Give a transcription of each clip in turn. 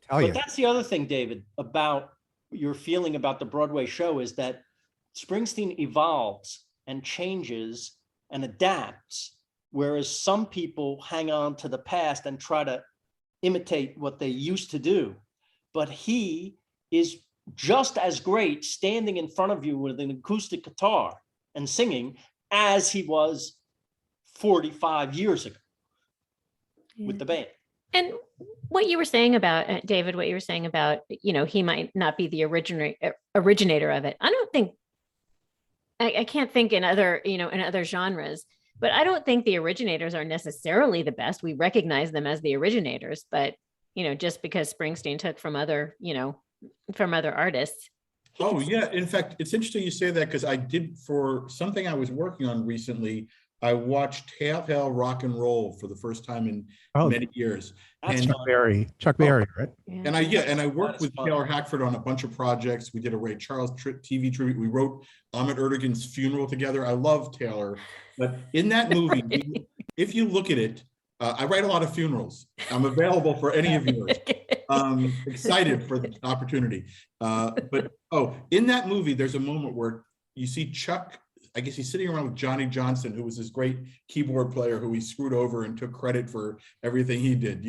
tell you. But that's the other thing, David, about your feeling about the Broadway show is that Springsteen evolves and changes and adapts, whereas some people hang on to the past and try to imitate what they used to do. But he is just as great standing in front of you with an acoustic guitar and singing as he was 45 years ago with the band. And what you were saying about, David, what you were saying about, he might not be the originator of it. I don't think, I can't think in other genres, but I don't think the originators are necessarily the best. We recognize them as the originators, but, just because Springsteen took from other artists. Oh, yeah. In fact, it's interesting you say that, because I did, for something I was working on recently, I watched Hail Hail Rock and Roll for the first time in many years. That's And Chuck Berry, right? And I worked with Taylor Hackford on a bunch of projects. We did a Ray Charles TV tribute. We wrote Ahmet Ertegun's funeral together. I love Taylor, but in that movie, if you look at it, I write a lot of funerals. I'm available for any of yours. Excited for the opportunity. But in that movie, there's a moment where you see Chuck. I guess he's sitting around with Johnny Johnson, who was this great keyboard player who he screwed over and took credit for everything he did,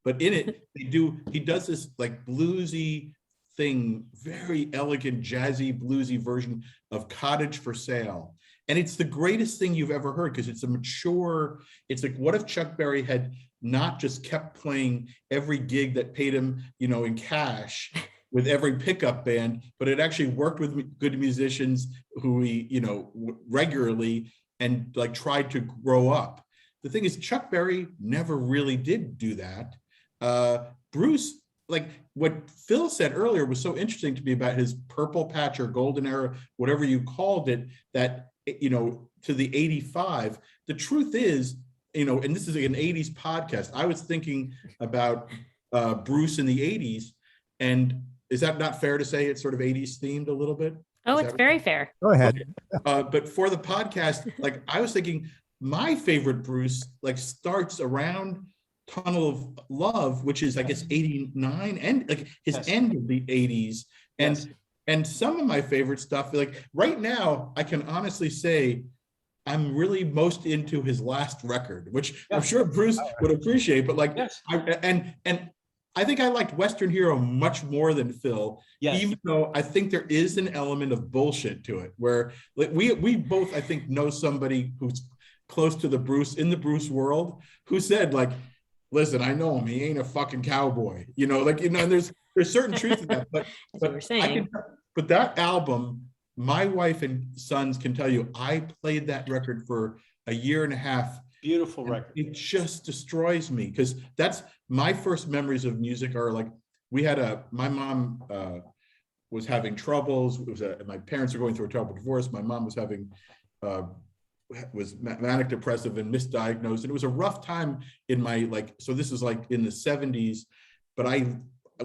But in it, he does this like bluesy thing, very elegant, jazzy, bluesy version of Cottage for Sale. And it's the greatest thing you've ever heard, because it's it's like, what if Chuck Berry had not just kept playing every gig that paid him, in cash, with every pickup band, but it actually worked with good musicians who he, regularly, and like tried to grow up. The thing is, Chuck Berry never really did do that. Bruce, like what Phil said earlier was so interesting to me about his purple patch or golden era, whatever you called it, that, to the 85, the truth is, and this is like an 80s podcast, I was thinking about Bruce in the 80s, and is that not fair to say it's sort of 80s themed a little bit? Oh, it's very fair. Go ahead. But for the podcast, like I was thinking, my favorite Bruce like starts around Tunnel of Love, which is I guess 89, and like his end of the 80s. And some of my favorite stuff, like right now, I can honestly say I'm really most into his last record, which I'm sure Bruce would appreciate, but like, I think I liked Western Hero much more than Phil, even though I think there is an element of bullshit to it, where like, we both, I think, know somebody who's close to the Bruce world, who said like, listen, I know him, he ain't a fucking cowboy, and there's certain truth to that, but that album, my wife and sons can tell you, I played that record for a year and a half. Beautiful record. It just destroys me, because that's my first memories of music are like, my mom was having troubles. My parents were going through a terrible divorce. My mom was having, was manic depressive and misdiagnosed. And it was a rough time in my, so this is like in the 70s, but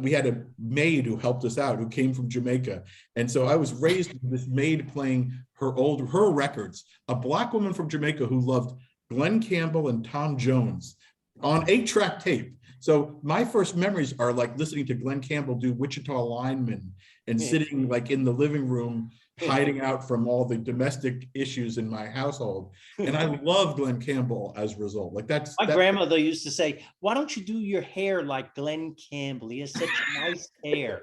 we had a maid who helped us out, who came from Jamaica. And so I was raised with this maid playing her records, a Black woman from Jamaica who loved Glenn Campbell and Tom Jones on 8-track tape. So my first memories are like listening to Glenn Campbell do Wichita Lineman and sitting like in the living room, hiding out from all the domestic issues in my household. And I love Glenn Campbell as a result. Like that's my grandmother used to say, why don't you do your hair like Glenn Campbell? He has such nice hair.